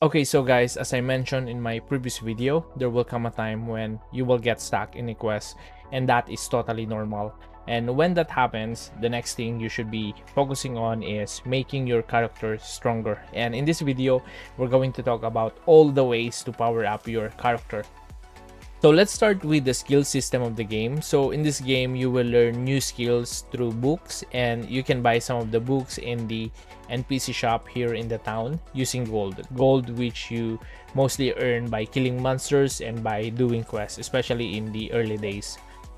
Okay, so guys, as I mentioned in my previous video, there will come a time when you will get stuck in a quest, and that is totally normal. And when that happens, the next thing you should be focusing on is making your character stronger. And in this video, we're going to talk about all the ways to power up your character. So let's start with the skill system of the game. So in this game, you will learn new skills through books, and you can buy some of the books in the NPC shop here in the town using gold. Gold which you mostly earn by killing monsters and by doing quests, especially in the early days.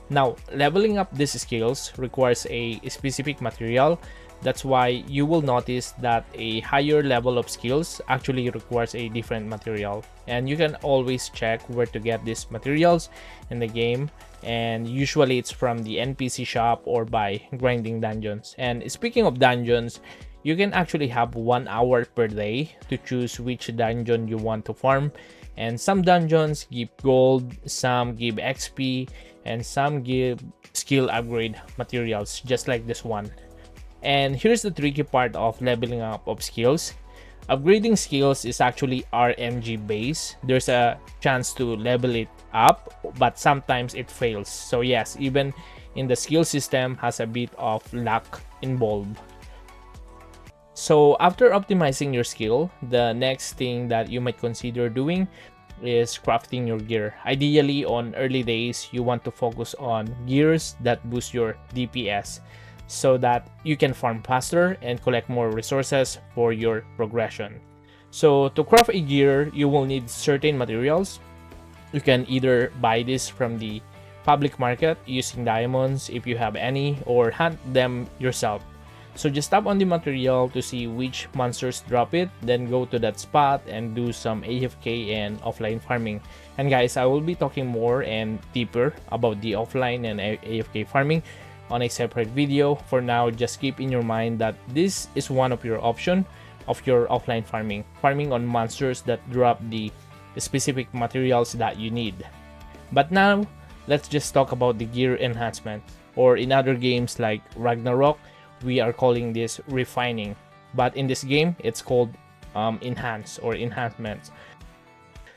Now, leveling up these skills requires a specific material. That's why you will notice that a higher level of skills actually requires a different material. And you can always check where to get these materials in the game. And usually it's from the NPC shop or by grinding dungeons. And speaking of dungeons, you can actually have 1 hour per day to choose which dungeon you want to farm. And some dungeons give gold, some give XP, and some give skill upgrade materials, just like this one. And here's the tricky part of leveling up of skills. Upgrading skills is actually RNG based. There's a chance to level it up, but sometimes it fails. So yes, even in the skill system has a bit of luck involved. So after optimizing your skill, the next thing that you might consider doing is crafting your gear. Ideally, on early days, you want to focus on gears that boost your DPS so that you can farm faster and collect more resources for your progression. So to craft a gear, you will need certain materials. You can either buy this from the public market using diamonds if you have any, or hunt them yourself. So just tap on the material to see which monsters drop it, then go to that spot and do some AFK and offline farming. And guys, I will be talking more and deeper about the offline and AFK farming on a separate video. For now, just keep in your mind that this is one of your option of your offline farming on monsters that drop the specific materials that you need. But now, let's just talk about the gear enhancement, or in other games like Ragnarok, we are calling this refining, but in this game it's called enhance or enhancements.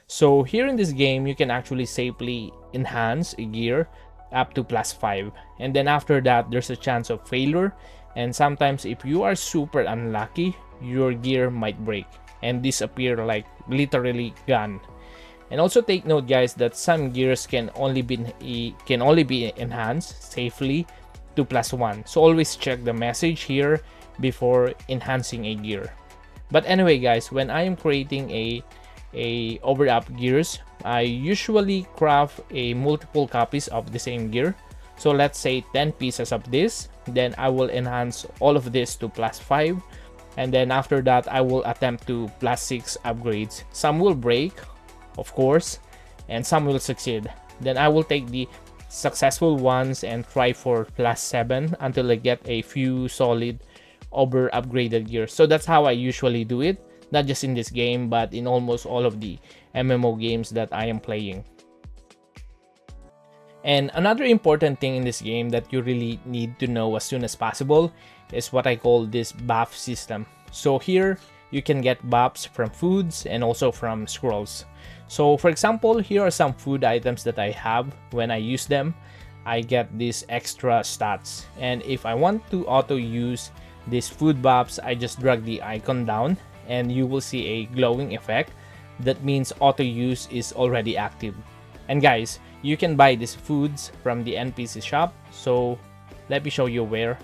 So here in this game, you can actually safely enhance a gear up to +5, and then after that there's a chance of failure, and sometimes if you are super unlucky, your gear might break and disappear, like literally gone. And also take note, guys, that some gears can only be enhanced safely to +1, so always check the message here before enhancing a gear. But anyway, guys, when I am creating a over-up gears, I usually craft a multiple copies of the same gear. So let's say 10 pieces of this, then I will enhance all of this to +5, and then after that I will attempt to +6 upgrades. Some will break, of course, and some will succeed. Then I will take the successful ones and try for +7 until I get a few solid over upgraded gears. So that's how I usually do it, not just in this game but in almost all of the MMO games that I am playing. And another important thing in this game that you really need to know as soon as possible is what I call this buff system. So here you can get buffs from foods and also from scrolls. So for example, here are some food items that I have. When I use them, I get these extra stats, and if I want to auto use these food buffs, I just drag the icon down and you will see a glowing effect. That means auto use is already active. And guys, you can buy these foods from the NPC shop, so let me show you where.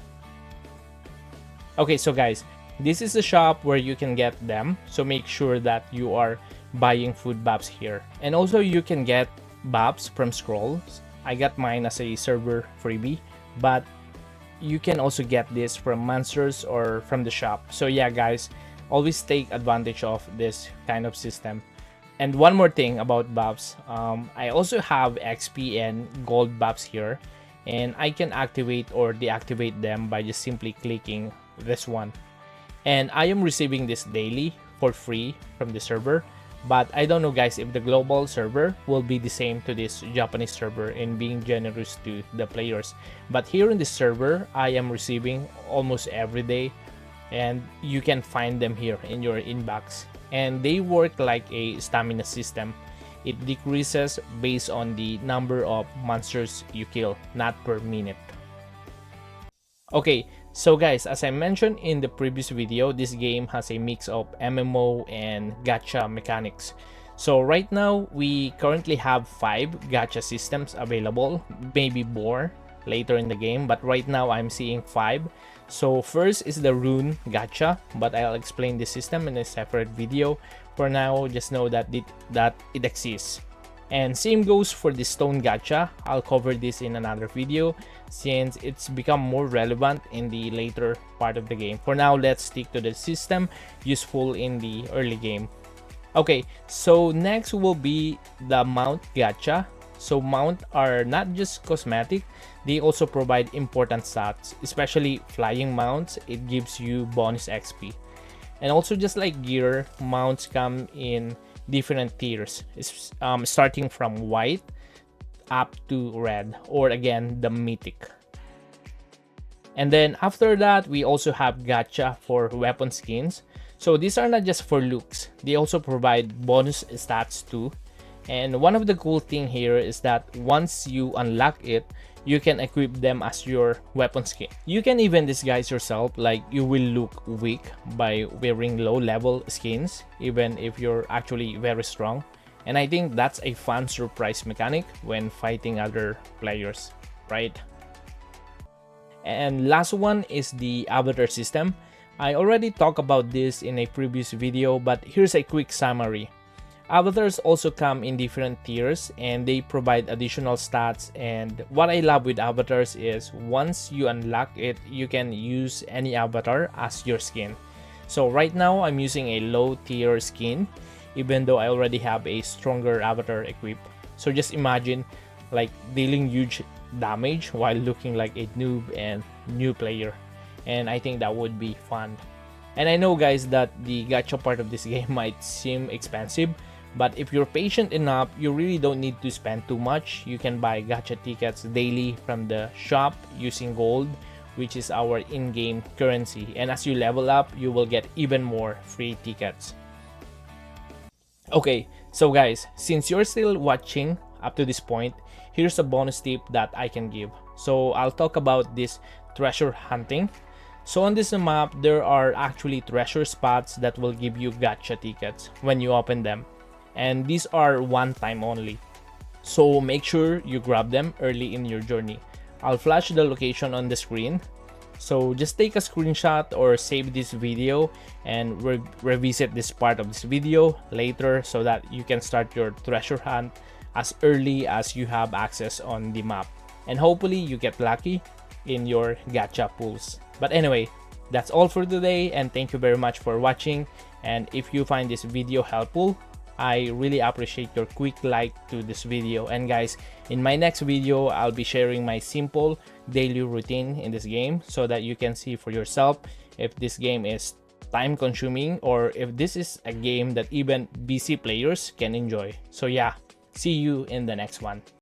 Okay, so guys, this is the shop where you can get them, so make sure that you are buying food buffs here. And also you can get buffs from scrolls. I got mine as a server freebie, but you can also get this from monsters or from the shop. So yeah, guys, always take advantage of this kind of system. And one more thing about buffs, I also have XP and gold buffs here, and I can activate or deactivate them by just simply clicking this one. And I am receiving this daily for free from the server. But I don't know, guys, if the global server will be the same to this Japanese server in being generous to the players. But here in this server, I am receiving almost every day, and you can find them here in your inbox. and they work like a stamina system. It decreases based on the number of monsters you kill, not per minute. Okay, so guys, as I mentioned in the previous video, this game has a mix of MMO and gacha mechanics. So right now, we currently have 5 gacha systems available, maybe more later in the game, but right now I'm seeing 5. So first is the Rune Gacha, but I'll explain the system in a separate video. For now, just know that it exists. And same goes for the Stone Gacha. I'll cover this in another video since it's become more relevant in the later part of the game. For now, let's stick to the system useful in the early game. Okay, so next will be the Mount Gacha. So mount are not just cosmetic, they also provide important stats, especially flying mounts. It gives you bonus XP. And also, just like gear, mounts come in different tiers, starting from white up to red, or again the mythic. And then after that, we also have gacha for weapon skins. So these are not just for looks, they also provide bonus stats too. And one of the cool thing here is that once you unlock it, you can equip them as your weapon skin. You can even disguise yourself, like you will look weak by wearing low level skins, even if you're actually very strong. And I think that's a fun surprise mechanic when fighting other players, right? And last one is the avatar system. I already talked about this in a previous video, but here's a quick summary. Avatars also come in different tiers and they provide additional stats, and what I love with avatars is once you unlock it, you can use any avatar as your skin. So right now I'm using a low tier skin even though I already have a stronger avatar equipped. So just imagine like dealing huge damage while looking like a noob and new player, and I think that would be fun. And I know guys that the gacha part of this game might seem expensive, but if you're patient enough, you really don't need to spend too much. You can buy gacha tickets daily from the shop using gold, which is our in-game currency. And as you level up, you will get even more free tickets. Okay, so guys, since you're still watching up to this point, here's a bonus tip that I can give. So I'll talk about this treasure hunting. So on this map, there are actually treasure spots that will give you gacha tickets when you open them. And these are one time only. So make sure you grab them early in your journey. I'll flash the location on the screen. So just take a screenshot or save this video and revisit this part of this video later so that you can start your treasure hunt as early as you have access on the map. And hopefully you get lucky in your gacha pools. But anyway, that's all for today, and thank you very much for watching. And if you find this video helpful, I really appreciate your quick like to this video. And guys, in my next video, I'll be sharing my simple daily routine in this game so that you can see for yourself if this game is time consuming or if this is a game that even busy players can enjoy. So yeah, see you in the next one.